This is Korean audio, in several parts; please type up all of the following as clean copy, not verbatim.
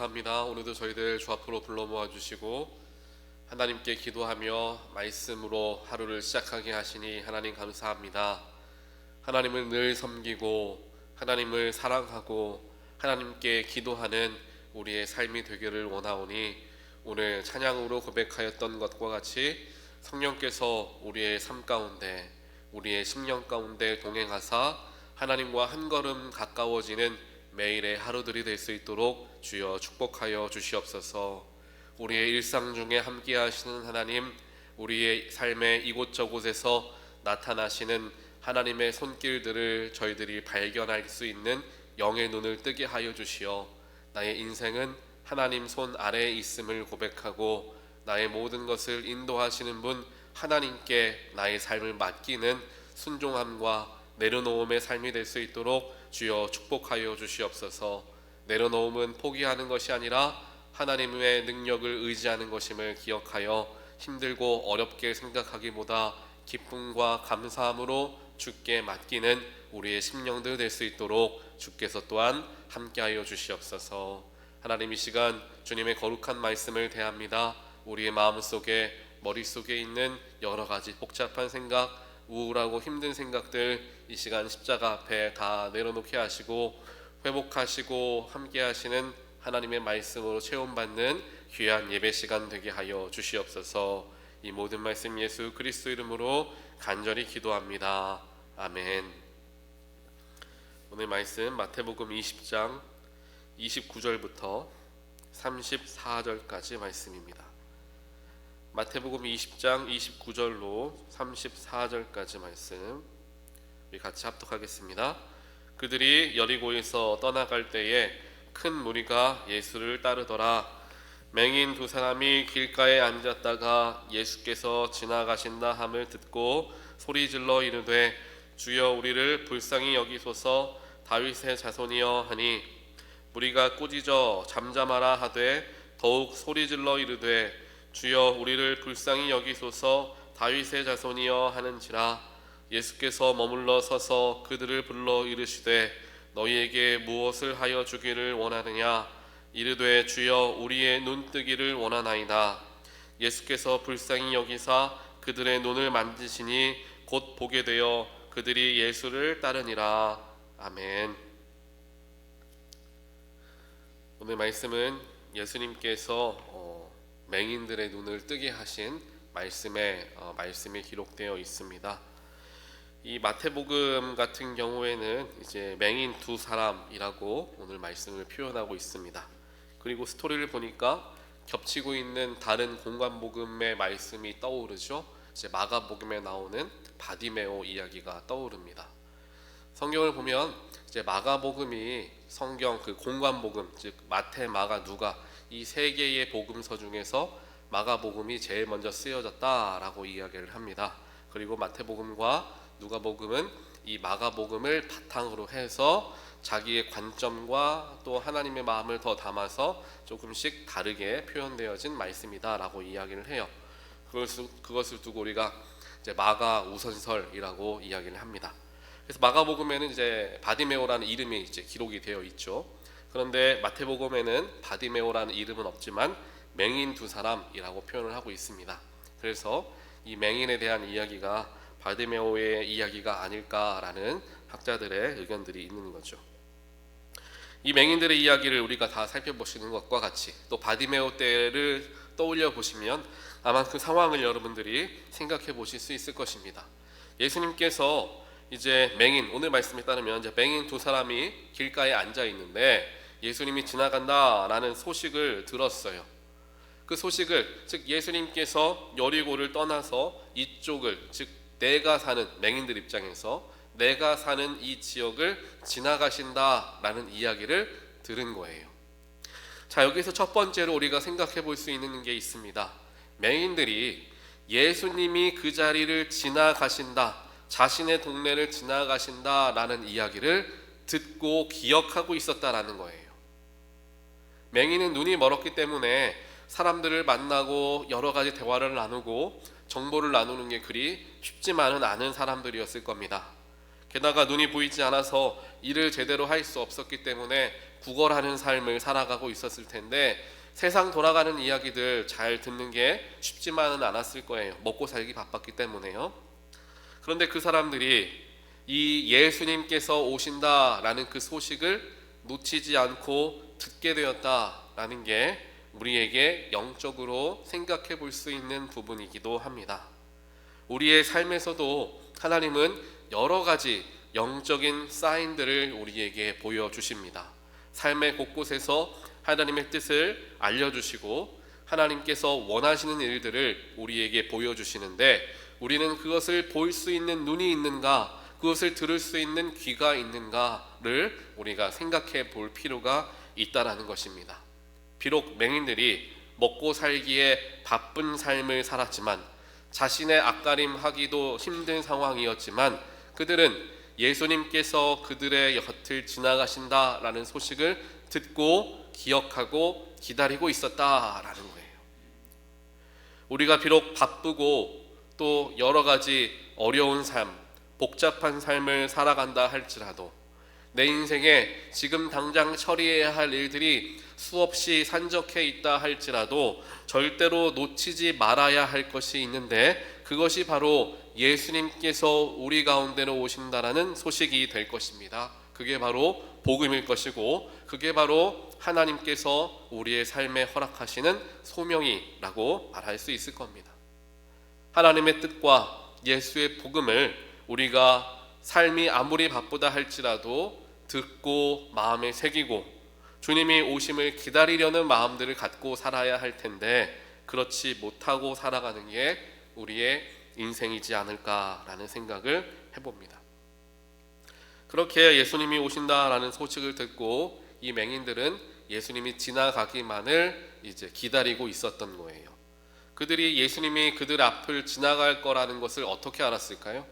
감사합니다. 오늘도 저희들 주 앞으로 불러 모아주시고 하나님께 기도하며 말씀으로 하루를 시작하게 하시니 하나님 감사합니다. 하나님을 늘 섬기고 하나님을 사랑하고 하나님께 기도하는 우리의 삶이 되기를 원하오니 오늘 찬양으로 고백하였던 것과 같이 성령께서 우리의 삶 가운데 우리의 심령 가운데 동행하사 하나님과 한 걸음 가까워지는 매일의 하루들이 될 수 있도록 주여 축복하여 주시옵소서. 우리의 일상 중에 함께 하시는 하나님, 우리의 삶의 이곳저곳에서 나타나시는 하나님의 손길들을 저희들이 발견할 수 있는 영의 눈을 뜨게 하여 주시어 나의 인생은 하나님 손 아래에 있음을 고백하고 나의 모든 것을 인도하시는 분 하나님께 나의 삶을 맡기는 순종함과 내려놓음의 삶이 될 수 있도록 주여 축복하여 주시옵소서. 내려놓음은 포기하는 것이 아니라 하나님의 능력을 의지하는 것임을 기억하여 힘들고 어렵게 생각하기보다 기쁨과 감사함으로 주께 맡기는 우리의 심령들 될 수 있도록 주께서 또한 함께하여 주시옵소서. 하나님, 이 시간 주님의 거룩한 말씀을 대합니다. 우리의 마음속에 머릿속에 있는 여러 가지 복잡한 생각, 우울하고 힘든 생각들 이 시간 십자가 앞에 다 내려놓게 하시고 회복하시고 함께 하시는 하나님의 말씀으로 체험받는 귀한 예배 시간 되게 하여 주시옵소서. 이 모든 말씀 예수 그리스도 이름으로 간절히 기도합니다. 아멘. 오늘 말씀 마태복음 20장 29절부터 34절까지 말씀입니다. 마태복음 20장 29절로 34절까지 말씀 우리 같이 합독하겠습니다. 그들이 여리고에서 떠나갈 때에 큰 무리가 예수를 따르더라. 맹인 두 사람이 길가에 앉았다가 예수께서 지나가신다 함을 듣고 소리질러 이르되 주여 우리를 불쌍히 여기소서 다윗의 자손이여 하니 무리가 꾸짖어 잠잠하라 하되 더욱 소리질러 이르되 주여 우리를 불쌍히 여기소서 다윗의 자손이여 하는지라. 예수께서 머물러 서서 그들을 불러 이르시되 너희에게 무엇을 하여 주기를 원하느냐. 이르되 주여 우리의 눈뜨기를 원하나이다. 예수께서 불쌍히 여기사 그들의 눈을 만지시니 곧 보게 되어 그들이 예수를 따르니라. 아멘. 오늘 말씀은 예수님께서 맹인들의 눈을 뜨게 하신 말씀이 기록되어 있습니다. 이 마태복음 같은 경우에는 이제 맹인 두 사람이라고 오늘 말씀을 표현하고 있습니다. 그리고 스토리를 보니까 겹치고 있는 다른 공관복음의 말씀이 떠오르죠. 이제 마가복음에 나오는 바디메오 이야기가 떠오릅니다. 성경을 보면 이제 마가복음이 성경 그 공관복음, 즉 마태, 마가, 누가 이 세 개의 복음서 중에서 마가복음이 제일 먼저 쓰여졌다라고 이야기를 합니다. 그리고 마태복음과 누가복음은 이 마가복음을 바탕으로 해서 자기의 관점과 또 하나님의 마음을 더 담아서 조금씩 다르게 표현되어진 말씀이다라고 이야기를 해요. 그것을 두고 우리가 이제 마가 우선설이라고 이야기를 합니다. 그래서 마가복음에는 이제 바디메오라는 이름이 이제 기록이 되어 있죠. 그런데 마태복음에는 바디메오라는 이름은 없지만 맹인 두 사람이라고 표현을 하고 있습니다. 그래서 이 맹인에 대한 이야기가 바디메오의 이야기가 아닐까라는 학자들의 의견들이 있는 거죠. 이 맹인들의 이야기를 우리가 다 살펴보시는 것과 같이 또 바디메오 때를 떠올려 보시면 아마 그 상황을 여러분들이 생각해 보실 수 있을 것입니다. 예수님께서 이제 맹인, 오늘 말씀에 따르면 이제 맹인 두 사람이 길가에 앉아 있는데 예수님이 지나간다라는 소식을 들었어요. 그 소식을, 즉 예수님께서 여리고를 떠나서 이쪽을, 즉 내가 사는, 맹인들 입장에서 내가 사는 이 지역을 지나가신다라는 이야기를 들은 거예요. 자, 여기서 첫 번째로 우리가 생각해 볼 수 있는 게 있습니다. 맹인들이 예수님이 그 자리를 지나가신다, 자신의 동네를 지나가신다라는 이야기를 듣고 기억하고 있었다라는 거예요. 맹인은 눈이 멀었기 때문에 사람들을 만나고 여러 가지 대화를 나누고 정보를 나누는 게 그리 쉽지만은 않은 사람들이었을 겁니다. 게다가 눈이 보이지 않아서 일을 제대로 할 수 없었기 때문에 구걸하는 삶을 살아가고 있었을 텐데 세상 돌아가는 이야기들 잘 듣는 게 쉽지만은 않았을 거예요. 먹고 살기 바빴기 때문에요. 그런데 그 사람들이 이 예수님께서 오신다라는 그 소식을 놓치지 않고 듣게 되었다라는 게 우리에게 영적으로 생각해 볼 수 있는 부분이기도 합니다. 우리의 삶에서도 하나님은 여러 가지 영적인 사인들을 우리에게 보여주십니다. 삶의 곳곳에서 하나님의 뜻을 알려주시고 하나님께서 원하시는 일들을 우리에게 보여주시는데 우리는 그것을 볼 수 있는 눈이 있는가, 그것을 들을 수 있는 귀가 있는가를 우리가 생각해 볼 필요가 있다라는 것입니다. 비록 맹인들이 먹고 살기에 바쁜 삶을 살았지만 자신의 앞가림하기도 힘든 상황이었지만 그들은 예수님께서 그들의 곁을 지나가신다라는 소식을 듣고 기억하고 기다리고 있었다라는 거예요. 우리가 비록 바쁘고 또 여러 가지 어려운 삶, 복잡한 삶을 살아간다 할지라도 내 인생에 지금 당장 처리해야 할 일들이 수없이 산적해 있다 할지라도 절대로 놓치지 말아야 할 것이 있는데 그것이 바로 예수님께서 우리 가운데로 오신다라는 소식이 될 것입니다. 그게 바로 복음일 것이고 그게 바로 하나님께서 우리의 삶에 허락하시는 소명이라고 말할 수 있을 겁니다. 하나님의 뜻과 예수의 복음을 우리가 삶이 아무리 바쁘다 할지라도 듣고 마음에 새기고 주님이 오심을 기다리려는 마음들을 갖고 살아야 할 텐데 그렇지 못하고 살아가는 게 우리의 인생이지 않을까라는 생각을 해봅니다. 그렇게 예수님이 오신다라는 소식을 듣고 이 맹인들은 예수님이 지나가기만을 이제 기다리고 있었던 거예요. 그들이 예수님이 그들 앞을 지나갈 거라는 것을 어떻게 알았을까요?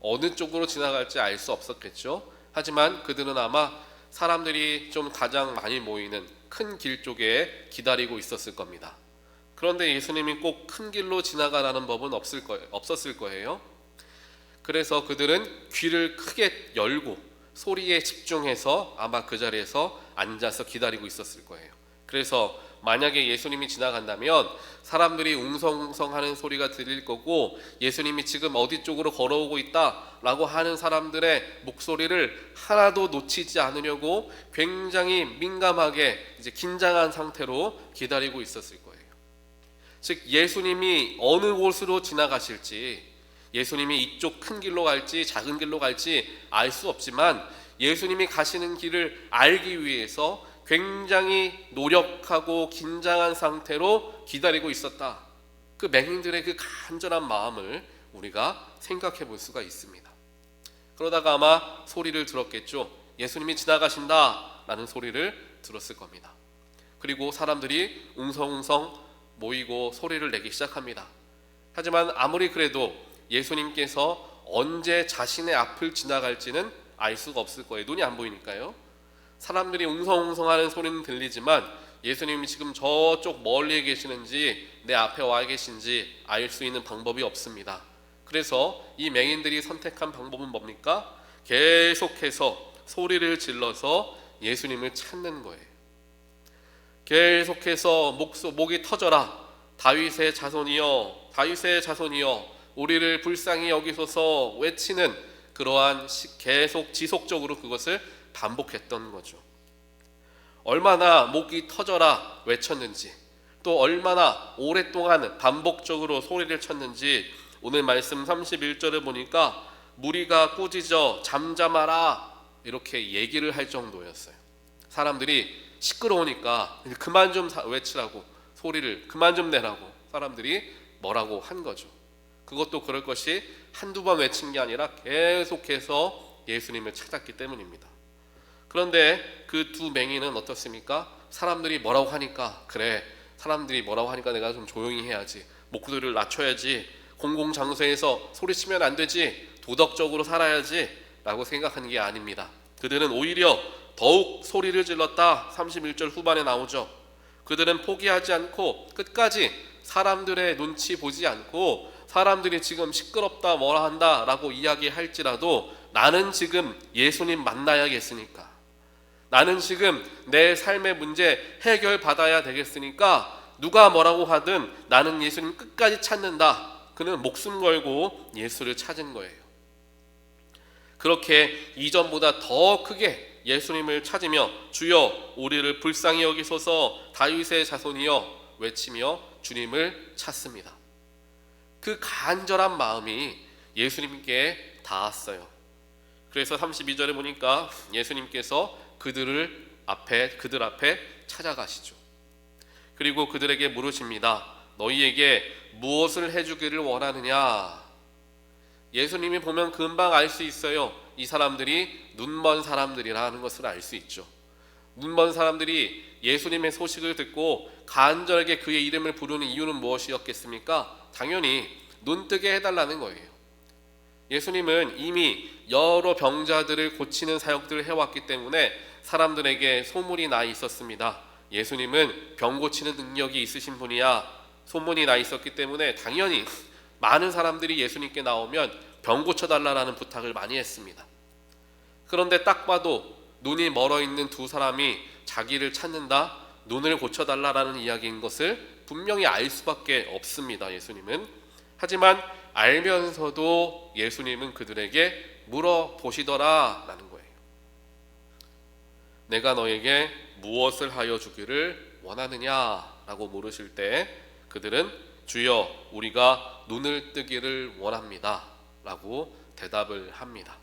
어느 쪽으로 지나갈지 알 수 없었겠죠. 하지만 그들은 아마 사람들이 좀 가장 많이 모이는 큰 길 쪽에 기다리고 있었을 겁니다. 그런데 예수님이 꼭 큰 길로 지나가라는 법은 없었을 거예요. 그래서 그들은 귀를 크게 열고 소리에 집중해서 아마 그 자리에서 앉아서 기다리고 있었을 거예요. 그래서 만약에 예수님이 지나간다면 사람들이 웅성웅성하는 소리가 들릴 거고 예수님이 지금 어디 쪽으로 걸어오고 있다라고 하는 사람들의 목소리를 하나도 놓치지 않으려고 굉장히 민감하게 이제 긴장한 상태로 기다리고 있었을 거예요. 즉 예수님이 어느 곳으로 지나가실지 예수님이 이쪽 큰 길로 갈지 작은 길로 갈지 알 수 없지만 예수님이 가시는 길을 알기 위해서 굉장히 노력하고 긴장한 상태로 기다리고 있었다. 그 맹인들의 그 간절한 마음을 우리가 생각해 볼 수가 있습니다. 그러다가 아마 소리를 들었겠죠. 예수님이 지나가신다 라는 소리를 들었을 겁니다. 그리고 사람들이 웅성웅성 모이고 소리를 내기 시작합니다. 하지만 아무리 그래도 예수님께서 언제 자신의 앞을 지나갈지는 알 수가 없을 거예요. 눈이 안 보이니까요. 사람들이 웅성웅성하는 소리는 들리지만 예수님이 지금 저쪽 멀리 계시는지 내 앞에 와 계신지 알 수 있는 방법이 없습니다. 그래서 이 맹인들이 선택한 방법은 뭡니까? 계속해서 소리를 질러서 예수님을 찾는 거예요. 계속해서 목이 터져라. 다윗의 자손이여, 다윗의 자손이여, 우리를 불쌍히 여기소서 외치는 그러한 계속 지속적으로 그것을 반복했던 거죠. 얼마나 목이 터져라 외쳤는지 또 얼마나 오랫동안 반복적으로 소리를 쳤는지 오늘 말씀 31절을 보니까 무리가 꾸짖어 잠잠하라 이렇게 얘기를 할 정도였어요. 사람들이 시끄러우니까 그만 좀 외치라고 소리를 그만 좀 내라고 사람들이 뭐라고 한 거죠. 그것도 그럴 것이 한두 번 외친 게 아니라 계속해서 예수님을 찾았기 때문입니다. 그런데 그 두 맹인은 어떻습니까? 사람들이 뭐라고 하니까 그래 사람들이 뭐라고 하니까 내가 좀 조용히 해야지 목소리를 낮춰야지 공공장소에서 소리치면 안 되지 도덕적으로 살아야지 라고 생각하는 게 아닙니다. 그들은 오히려 더욱 소리를 질렀다. 31절 후반에 나오죠. 그들은 포기하지 않고 끝까지 사람들의 눈치 보지 않고 사람들이 지금 시끄럽다 뭐라 한다 라고 이야기할지라도 나는 지금 예수님 만나야겠으니까 나는 지금 내 삶의 문제 해결받아야 되겠으니까 누가 뭐라고 하든 나는 예수님 끝까지 찾는다. 그는 목숨 걸고 예수를 찾은 거예요. 그렇게 이전보다 더 크게 예수님을 찾으며 주여 우리를 불쌍히 여기소서 다윗의 자손이여 외치며 주님을 찾습니다. 그 간절한 마음이 예수님께 닿았어요. 그래서 32절에 보니까 예수님께서 그들 앞에 찾아가시죠. 그리고 그들에게 물으십니다. 너희에게 무엇을 해주기를 원하느냐? 예수님이 보면 금방 알 수 있어요. 이 사람들이 눈먼 사람들이라는 것을 알 수 있죠. 눈먼 사람들이 예수님의 소식을 듣고 간절하게 그의 이름을 부르는 이유는 무엇이었겠습니까? 당연히 눈뜨게 해달라는 거예요. 예수님은 이미 여러 병자들을 고치는 사역들을 해왔기 때문에 사람들에게 소문이 나 있었습니다. 예수님은 병 고치는 능력이 있으신 분이야. 소문이 나 있었기 때문에 당연히 많은 사람들이 예수님께 나오면 병 고쳐달라는 부탁을 많이 했습니다. 그런데 딱 봐도 눈이 멀어 있는 두 사람이 자기를 찾는다, 눈을 고쳐달라는 이야기인 것을 분명히 알 수밖에 없습니다. 예수님은. 하지만 알면서도 예수님은 그들에게 물어보시더라라는 거예요. 내가 너에게 무엇을 하여 주기를 원하느냐라고 물으실 때 그들은 주여 우리가 눈을 뜨기를 원합니다 라고 대답을 합니다.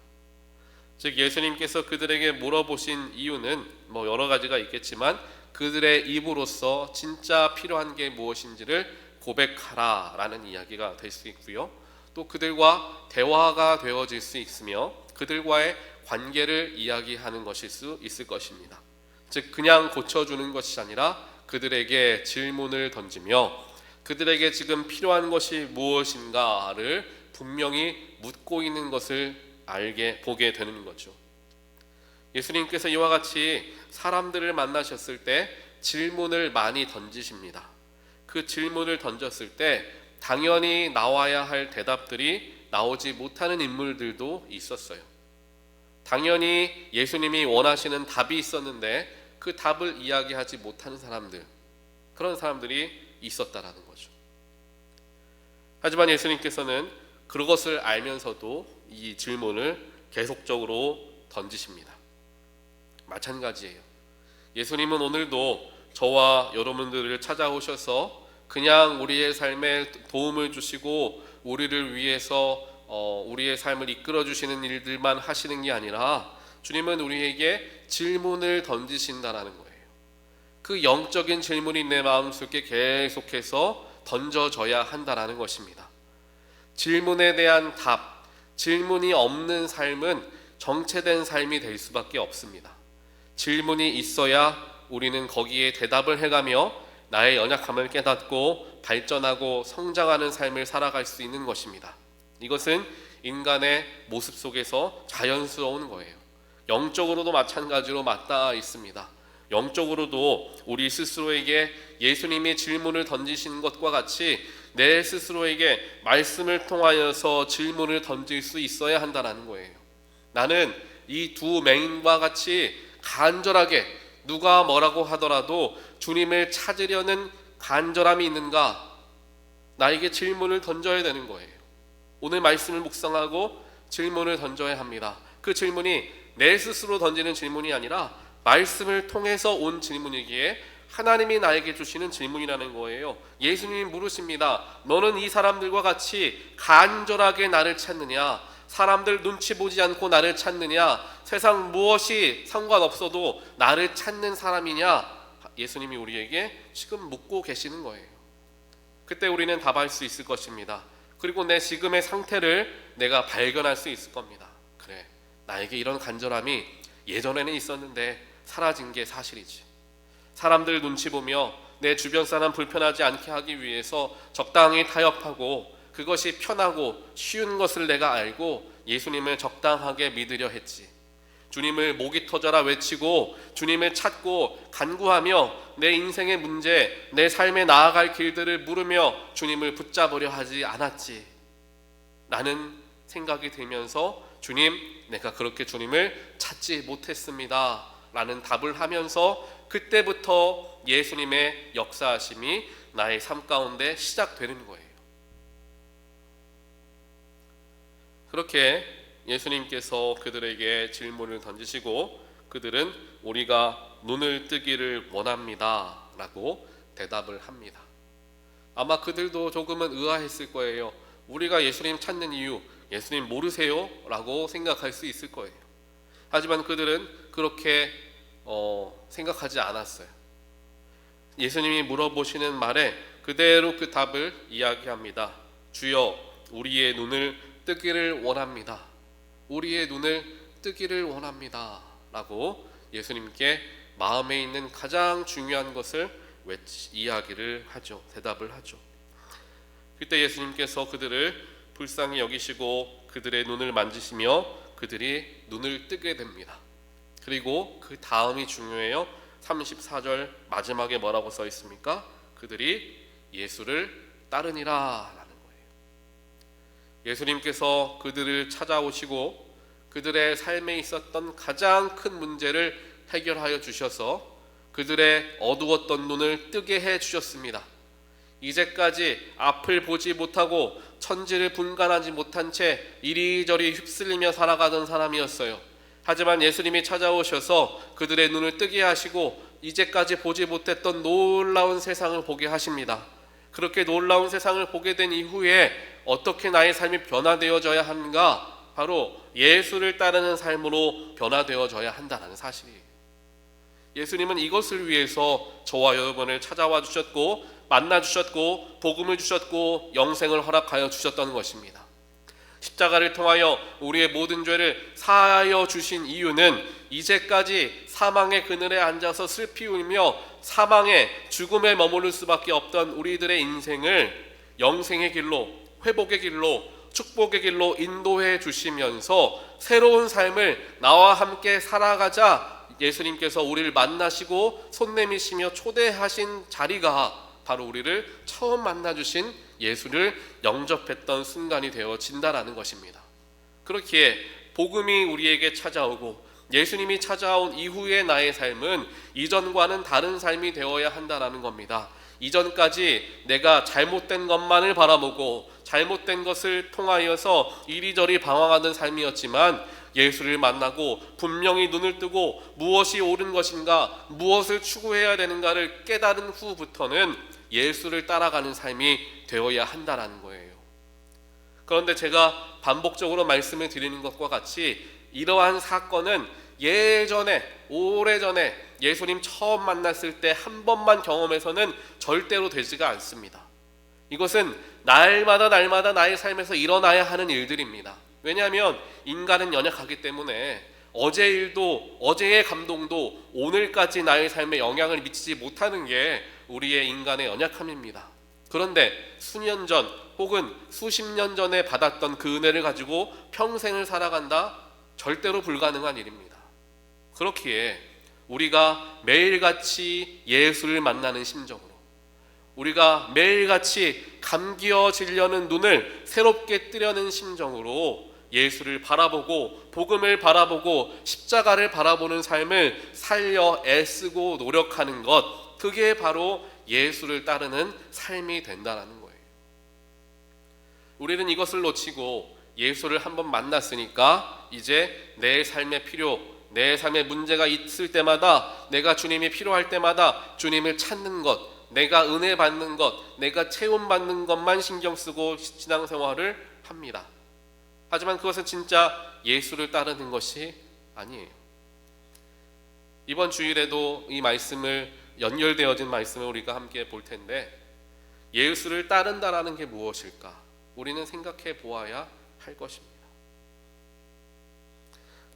즉 예수님께서 그들에게 물어보신 이유는 여러 가지가 있겠지만 그들의 입으로써 진짜 필요한 게 무엇인지를 고백하라 라는 이야기가 될 수 있고요. 또 그들과 대화가 되어질 수 있으며 그들과의 관계를 이야기하는 것일 수 있을 것입니다. 즉 그냥 고쳐주는 것이 아니라 그들에게 질문을 던지며 그들에게 지금 필요한 것이 무엇인가를 분명히 묻고 있는 것을 보게 되는 거죠. 예수님께서 이와 같이 사람들을 만나셨을 때 질문을 많이 던지십니다. 그 질문을 던졌을 때 당연히 나와야 할 대답들이 나오지 못하는 인물들도 있었어요. 당연히 예수님이 원하시는 답이 있었는데 그 답을 이야기하지 못하는 사람들, 그런 사람들이 있었다라는 거죠. 하지만 예수님께서는 그것을 알면서도 이 질문을 계속적으로 던지십니다. 마찬가지예요. 예수님은 오늘도 저와 여러분들을 찾아오셔서 그냥 우리의 삶에 도움을 주시고 우리를 위해서 우리의 삶을 이끌어 주시는 일들만 하시는 게 아니라 주님은 우리에게 질문을 던지신다라는 거예요. 그 영적인 질문이 내 마음속에 계속해서 던져져야 한다라는 것입니다. 질문에 대한 답, 질문이 없는 삶은 정체된 삶이 될 수밖에 없습니다. 질문이 있어야 우리는 거기에 대답을 해가며 나의 연약함을 깨닫고 발전하고 성장하는 삶을 살아갈 수 있는 것입니다. 이것은 인간의 모습 속에서 자연스러운 거예요. 영적으로도 마찬가지로 맞닿아 있습니다. 영적으로도 우리 스스로에게 예수님이 질문을 던지시는 것과 같이 내 스스로에게 말씀을 통하여서 질문을 던질 수 있어야 한다는 거예요. 나는 이 두 맹인과 같이 간절하게 누가 뭐라고 하더라도 주님을 찾으려는 간절함이 있는가? 나에게 질문을 던져야 되는 거예요. 오늘 말씀을 묵상하고 질문을 던져야 합니다. 그 질문이 내 스스로 던지는 질문이 아니라 말씀을 통해서 온 질문이기에 하나님이 나에게 주시는 질문이라는 거예요. 예수님이 물으십니다. 너는 이 사람들과 같이 간절하게 나를 찾느냐? 사람들 눈치 보지 않고 나를 찾느냐? 세상 무엇이 상관없어도 나를 찾는 사람이냐? 예수님이 우리에게 지금 묻고 계시는 거예요. 그때 우리는 답할 수 있을 것입니다. 그리고 내 지금의 상태를 내가 발견할 수 있을 겁니다. 그래, 나에게 이런 간절함이 예전에는 있었는데 사라진 게 사실이지. 사람들 눈치 보며 내 주변 사람 불편하지 않게 하기 위해서 적당히 타협하고 그것이 편하고 쉬운 것을 내가 알고 예수님을 적당하게 믿으려 했지. 주님을 목이 터져라 외치고 주님을 찾고 간구하며 내 인생의 문제, 내 삶에 나아갈 길들을 물으며 주님을 붙잡으려 하지 않았지. 라는 생각이 들면서 주님, 내가 그렇게 주님을 찾지 못했습니다 라는 답을 하면서 그때부터 예수님의 역사하심이 나의 삶 가운데 시작되는 거예요. 그렇게 예수님께서 그들에게 질문을 던지시고 그들은 우리가 눈을 뜨기를 원합니다 라고 대답을 합니다. 아마 그들도 조금은 의아했을 거예요. 우리가 예수님 찾는 이유, 예수님 모르세요? 라고 생각할 수 있을 거예요. 하지만 그들은 그렇게 생각하지 않았어요. 예수님이 물어보시는 말에 그대로 그 답을 이야기합니다. 주여, 우리의 눈을 뜨기를 원합니다. 우리의 눈을 뜨기를 원합니다 라고 예수님께 마음에 있는 가장 중요한 것을 이야기를 하죠. 대답을 하죠. 그때 예수님께서 그들을 불쌍히 여기시고 그들의 눈을 만지시며 그들이 눈을 뜨게 됩니다. 그리고 그 다음이 중요해요. 34절 마지막에 뭐라고 써 있습니까? 그들이 예수를 따르니라 라는 거예요. 예수님께서 그들을 찾아오시고 그들의 삶에 있었던 가장 큰 문제를 해결하여 주셔서 그들의 어두웠던 눈을 뜨게 해 주셨습니다. 이제까지 앞을 보지 못하고 천지를 분간하지 못한 채 이리저리 휩쓸리며 살아가던 사람이었어요. 하지만 예수님이 찾아오셔서 그들의 눈을 뜨게 하시고 이제까지 보지 못했던 놀라운 세상을 보게 하십니다. 그렇게 놀라운 세상을 보게 된 이후에 어떻게 나의 삶이 변화되어져야 하는가? 바로 예수를 따르는 삶으로 변화되어져야 한다는 사실이에요. 예수님은 이것을 위해서 저와 여러분을 찾아와 주셨고 만나 주셨고 복음을 주셨고 영생을 허락하여 주셨던 것입니다. 십자가를 통하여 우리의 모든 죄를 사하여 주신 이유는 이제까지 사망의 그늘에 앉아서 슬피 울며 사망의 죽음에 머무를 수밖에 없던 우리들의 인생을 영생의 길로, 회복의 길로, 축복의 길로 인도해 주시면서 새로운 삶을 나와 함께 살아가자 예수님께서 우리를 만나시고 손 내미시며 초대하신 자리가 바로 우리를 처음 만나주신 예수를 영접했던 순간이 되어진다라는 것입니다. 그렇기에 복음이 우리에게 찾아오고 예수님이 찾아온 이후의 나의 삶은 이전과는 다른 삶이 되어야 한다라는 겁니다. 이전까지 내가 잘못된 것만을 바라보고 잘못된 것을 통하여서 이리저리 방황하던 삶이었지만 예수를 만나고 분명히 눈을 뜨고 무엇이 옳은 것인가, 무엇을 추구해야 되는가를 깨달은 후부터는 예수를 따라가는 삶이 되어야 한다라는 거예요. 그런데 제가 반복적으로 말씀을 드리는 것과 같이 이러한 사건은 예전에, 오래전에 예수님 처음 만났을 때 한 번만 경험해서는 절대로 되지가 않습니다. 이것은 날마다 나의 삶에서 일어나야 하는 일들입니다. 왜냐하면 인간은 연약하기 때문에 어제 일도 어제의 감동도 오늘까지 나의 삶에 영향을 미치지 못하는 게 우리의 인간의 연약함입니다. 그런데 수년 전 혹은 수십 년 전에 받았던 그 은혜를 가지고 평생을 살아간다? 절대로 불가능한 일입니다. 그렇기에 우리가 매일같이 예수를 만나는 심정으로, 우리가 매일같이 감기어지려는 눈을 새롭게 뜨려는 심정으로 예수를 바라보고 복음을 바라보고 십자가를 바라보는 삶을 살려 애쓰고 노력하는 것, 그게 바로 예수를 따르는 삶이 된다는 거예요. 우리는 이것을 놓치고 예수를 한번 만났으니까 이제 내 삶의 필요, 내 삶의 문제가 있을 때마다, 내가 주님이 필요할 때마다 주님을 찾는 것, 내가 은혜 받는 것, 내가 체험 받는 것만 신경 쓰고 신앙생활을 합니다. 하지만 그것은 진짜 예수를 따르는 것이 아니에요. 이번 주일에도 이 말씀을 연결되어진 말씀을 우리가 함께 볼 텐데, 예수를 따른다라는 게 무엇일까? 우리는 생각해 보아야 할 것입니다.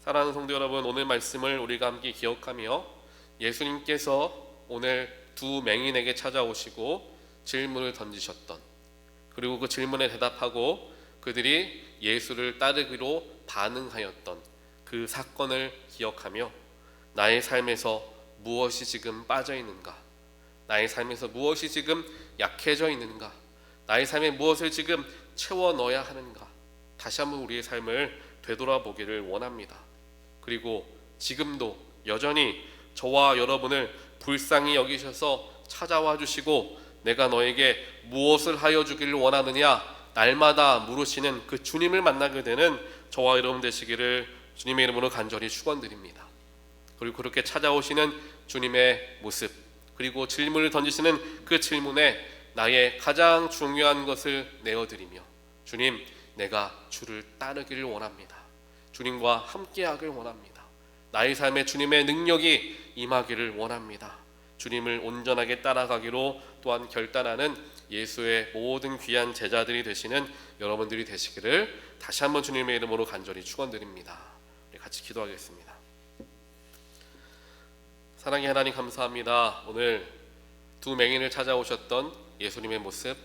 사랑하는 성도 여러분, 오늘 말씀을 우리가 함께 기억하며 예수님께서 오늘 두 맹인에게 찾아오시고 질문을 던지셨던, 그리고 그 질문에 대답하고 그들이 예수를 따르기로 반응하였던 그 사건을 기억하며 나의 삶에서 무엇이 지금 빠져 있는가, 나의 삶에서 무엇이 지금 약해져 있는가, 나의 삶에 무엇을 지금 채워 넣어야 하는가, 다시 한번 우리의 삶을 되돌아보기를 원합니다. 그리고 지금도 여전히 저와 여러분을 불쌍히 여기셔서 찾아와 주시고 내가 너에게 무엇을 하여 주기를 원하느냐 날마다 물으시는 그 주님을 만나게 되는 저와 여러분 되시기를 주님의 이름으로 간절히 축원드립니다. 그리고 그렇게 찾아오시는 주님의 모습, 그리고 질문을 던지시는 그 질문에 나의 가장 중요한 것을 내어드리며 주님, 내가 주를 따르기를 원합니다. 주님과 함께하길 원합니다. 나의 삶에 주님의 능력이 임하기를 원합니다. 주님을 온전하게 따라가기로 또한 결단하는 예수의 모든 귀한 제자들이 되시는 여러분들이 되시기를 다시 한번 주님의 이름으로 간절히 축원드립니다. 우리 같이 기도하겠습니다. 사랑의 하나님 감사합니다. 오늘 두 맹인을 찾아오셨던 예수님의 모습,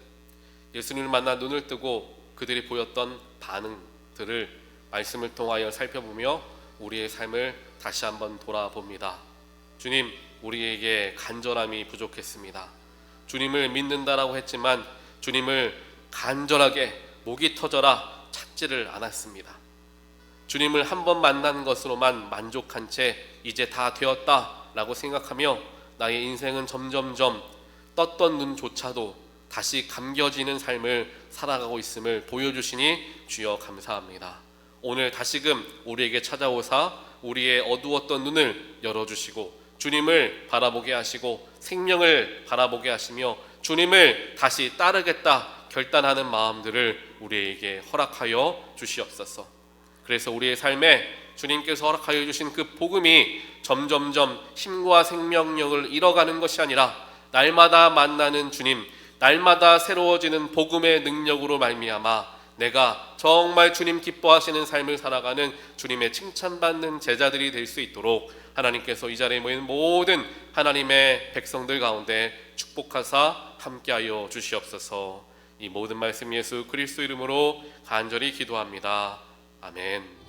예수님을 만나 눈을 뜨고 그들이 보였던 반응들을 말씀을 통하여 살펴보며 우리의 삶을 다시 한번 돌아봅니다. 주님, 우리에게 간절함이 부족했습니다. 주님을 믿는다라고 했지만 주님을 간절하게 목이 터져라 찾지를 않았습니다. 주님을 한 번 만난 것으로만 만족한 채 이제 다 되었다라고 생각하며 나의 인생은 점점점 떴던 눈조차도 다시 감겨지는 삶을 살아가고 있음을 보여주시니 주여 감사합니다. 오늘 다시금 우리에게 찾아오사 우리의 어두웠던 눈을 열어주시고 주님을 바라보게 하시고 생명을 바라보게 하시며 주님을 다시 따르겠다 결단하는 마음들을 우리에게 허락하여 주시옵소서. 그래서 우리의 삶에 주님께서 허락하여 주신 그 복음이 점점점 힘과 생명력을 잃어가는 것이 아니라 날마다 만나는 주님, 날마다 새로워지는 복음의 능력으로 말미암아 내가 정말 주님 기뻐하시는 삶을 살아가는 주님의 칭찬받는 제자들이 될 수 있도록 하나님께서 이 자리에 모인 모든 하나님의 백성들 가운데 축복하사 함께하여 주시옵소서. 이 모든 말씀 예수 그리스도 이름으로 간절히 기도합니다. 아멘.